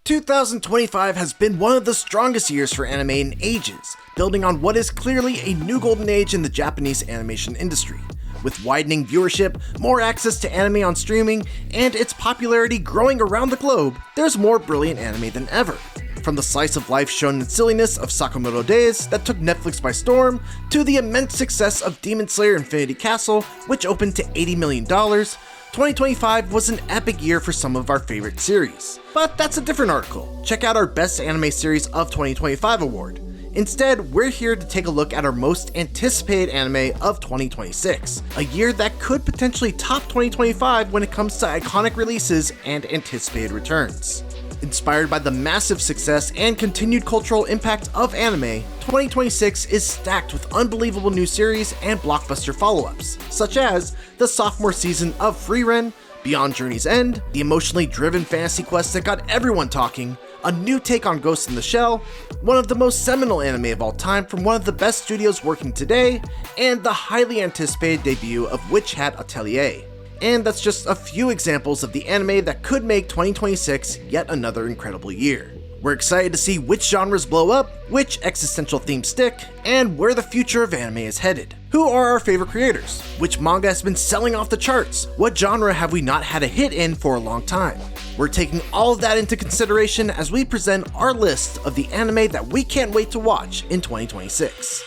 2025 has been one of the strongest years for anime in ages, building on what is clearly a new golden age in the Japanese animation industry. With widening viewership, more access to anime on streaming, and its popularity growing around the globe, there's more brilliant anime than ever. From the slice-of-life shonen silliness of Sakamoto Days that took Netflix by storm, to the immense success of Demon Slayer Infinity Castle, which opened to $80 million, 2025 was an epic year for some of our favorite series. But that's a different article. Check out our Best Anime Series of 2025 award. Instead, we're here to take a look at our most anticipated anime of 2026, a year that could potentially top 2025 when it comes to iconic releases and anticipated returns. Inspired by the massive success and continued cultural impact of anime, 2026 is stacked with unbelievable new series and blockbuster follow-ups, such as the sophomore season of Frieren, Beyond Journey's End, the emotionally driven fantasy quest that got everyone talking, a new take on Ghost in the Shell, one of the most seminal anime of all time from one of the best studios working today, and the highly anticipated debut of Witch Hat Atelier. And that's just a few examples of the anime that could make 2026 yet another incredible year. We're excited to see which genres blow up, which existential themes stick, and where the future of anime is headed. Who are our favorite creators? Which manga has been selling off the charts? What genre have we not had a hit in for a long time? We're taking all of that into consideration as we present our list of the anime that we can't wait to watch in 2026.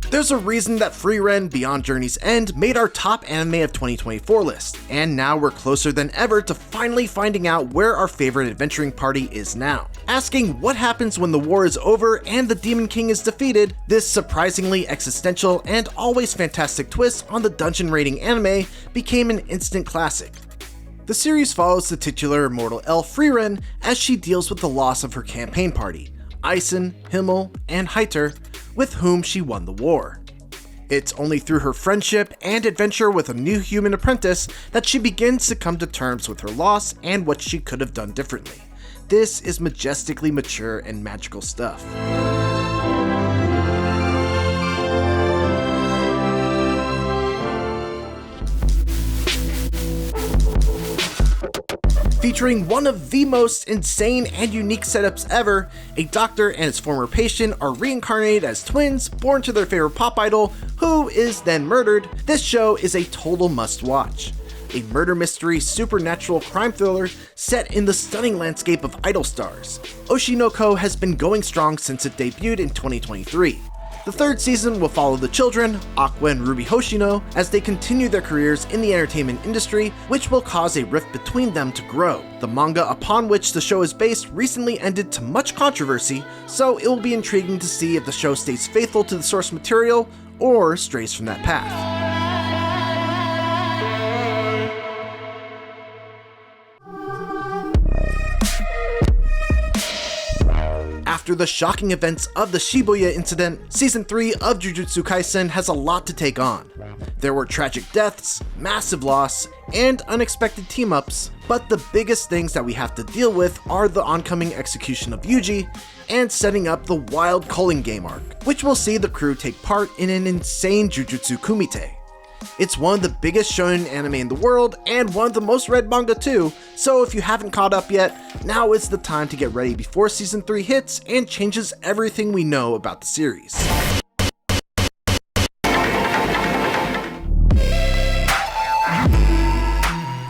There's a reason that Frieren Beyond Journey's End made our top anime of 2024 list, and now we're closer than ever to finally finding out where our favorite adventuring party is now. Asking what happens when the war is over and the Demon King is defeated, this surprisingly existential and always fantastic twist on the dungeon raiding anime became an instant classic. The series follows the titular immortal elf Frieren as she deals with the loss of her campaign party, Eisen, Himmel, and Heiter, with whom she won the war. It's only through her friendship and adventure with a new human apprentice that she begins to come to terms with her loss and what she could have done differently. This is majestically mature and magical stuff. Featuring one of the most insane and unique setups ever, a doctor and his former patient are reincarnated as twins born to their favorite pop idol, who is then murdered. This show is a total must-watch. A murder mystery supernatural crime thriller set in the stunning landscape of idol stars. Oshi no Ko has been going strong since it debuted in 2023. The third season will follow the children, Aqua and Ruby Hoshino, as they continue their careers in the entertainment industry, which will cause a rift between them to grow. The manga upon which the show is based recently ended to much controversy, so it will be intriguing to see if the show stays faithful to the source material or strays from that path. After the shocking events of the Shibuya incident, Season 3 of Jujutsu Kaisen has a lot to take on. There were tragic deaths, massive loss, and unexpected team-ups, but the biggest things that we have to deal with are the oncoming execution of Yuji and setting up the wild culling game arc, which will see the crew take part in an insane Jujutsu Kumite. It's one of the biggest shonen anime in the world, and one of the most read manga too, so if you haven't caught up yet, now is the time to get ready before Season 3 hits and changes everything we know about the series.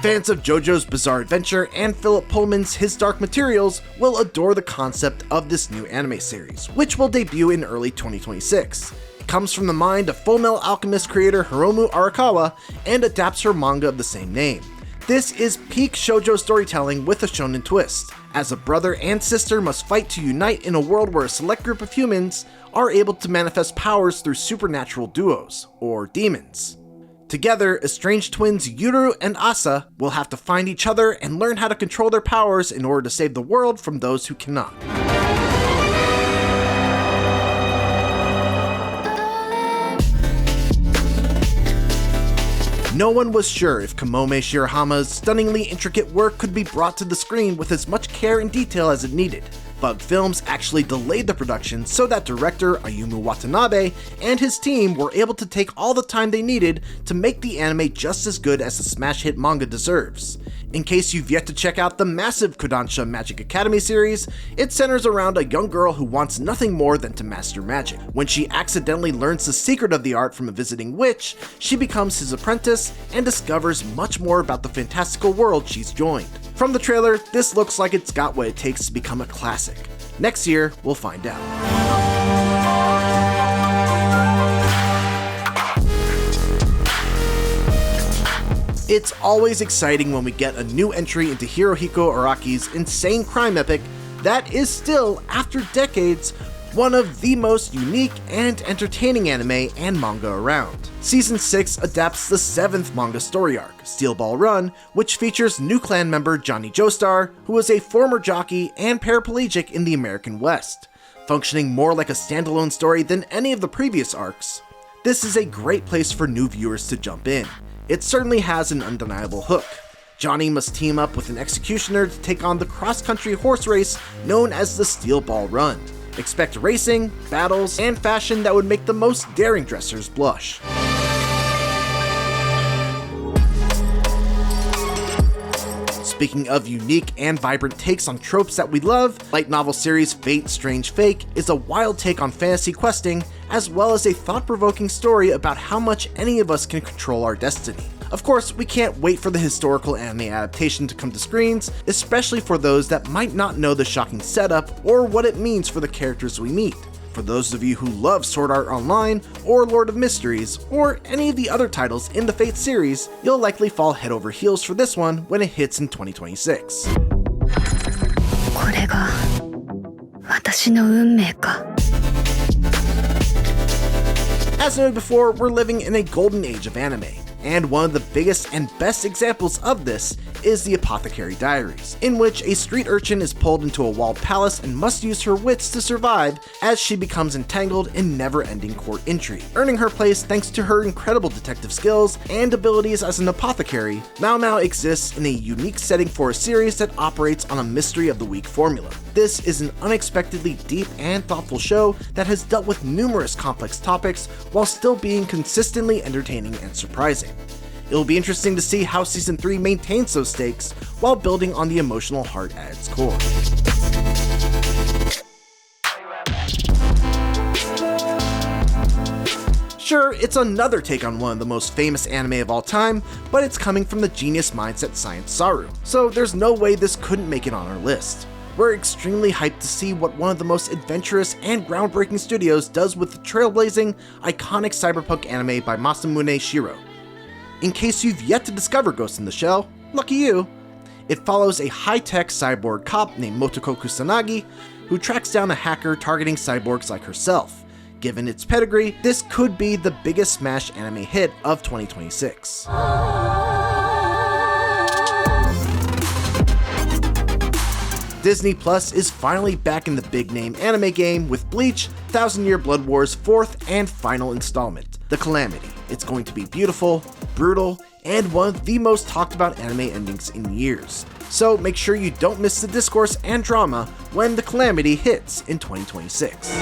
Fans of Jojo's Bizarre Adventure and Philip Pullman's His Dark Materials will adore the concept of this new anime series, which will debut in early 2026. Comes from the mind of Fullmetal Alchemist creator Hiromu Arakawa and adapts her manga of the same name. This is peak shoujo storytelling with a shonen twist, as a brother and sister must fight to unite in a world where a select group of humans are able to manifest powers through supernatural duos, or demons. Together, estranged twins Yuru and Asa will have to find each other and learn how to control their powers in order to save the world from those who cannot. No one was sure if Kamome Shirahama's stunningly intricate work could be brought to the screen with as much care and detail as it needed. Bug Films actually delayed the production so that director Ayumu Watanabe and his team were able to take all the time they needed to make the anime just as good as the smash hit manga deserves. In case you've yet to check out the massive Kodansha Magic Academy series, it centers around a young girl who wants nothing more than to master magic. When she accidentally learns the secret of the art from a visiting witch, she becomes his apprentice and discovers much more about the fantastical world she's joined. From the trailer, this looks like it's got what it takes to become a classic. Next year, we'll find out. It's always exciting when we get a new entry into Hirohiko Araki's insane crime epic that is still, after decades, one of the most unique and entertaining anime and manga around. Season 6 adapts the 7th manga story arc, Steel Ball Run, which features new clan member Johnny Joestar, who was a former jockey and paraplegic in the American West. Functioning more like a standalone story than any of the previous arcs, this is a great place for new viewers to jump in. It certainly has an undeniable hook. Johnny must team up with an executioner to take on the cross-country horse race known as the Steel Ball Run. Expect racing, battles, and fashion that would make the most daring dressers blush. Speaking of unique and vibrant takes on tropes that we love, light novel series Fate Strange Fake is a wild take on fantasy questing, as well as a thought-provoking story about how much any of us can control our destiny. Of course, we can't wait for the historical anime adaptation to come to screens, especially for those that might not know the shocking setup or what it means for the characters we meet. For those of you who love Sword Art Online, or Lord of Mysteries, or any of the other titles in the Fate series, you'll likely fall head over heels for this one when it hits in 2026. As noted before, we're living in a golden age of anime, and one of the biggest and best examples of this is the Apothecary Diaries, in which a street urchin is pulled into a walled palace and must use her wits to survive as she becomes entangled in never-ending court intrigue. Earning her place thanks to her incredible detective skills and abilities as an apothecary, Mao Mao exists in a unique setting for a series that operates on a Mystery of the Week formula. This is an unexpectedly deep and thoughtful show that has dealt with numerous complex topics while still being consistently entertaining and surprising. It'll be interesting to see how Season 3 maintains those stakes while building on the emotional heart at its core. Sure, it's another take on one of the most famous anime of all time, but it's coming from the genius mindset Science Saru, so there's no way this couldn't make it on our list. We're extremely hyped to see what one of the most adventurous and groundbreaking studios does with the trailblazing, iconic cyberpunk anime by Masamune Shirow. In case you've yet to discover Ghost in the Shell, lucky you, it follows a high-tech cyborg cop named Motoko Kusanagi who tracks down a hacker targeting cyborgs like herself. Given its pedigree, this could be the biggest smash anime hit of 2026. Disney Plus is finally back in the big-name anime game with Bleach, Thousand Year Blood War's fourth and final installment, The Calamity. It's going to be beautiful, brutal, and one of the most talked about anime endings in years. So make sure you don't miss the discourse and drama when The Calamity hits in 2026.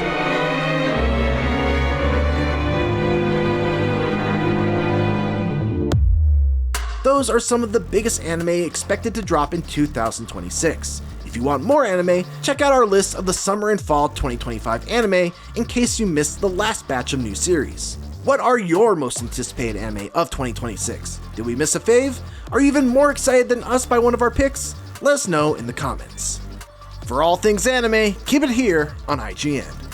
Those are some of the biggest anime expected to drop in 2026. If you want more anime, check out our list of the summer and fall 2025 anime in case you missed the last batch of new series. What are your most anticipated anime of 2026? Did we miss a fave? Are you even more excited than us by one of our picks? Let us know in the comments. For all things anime, keep it here on IGN.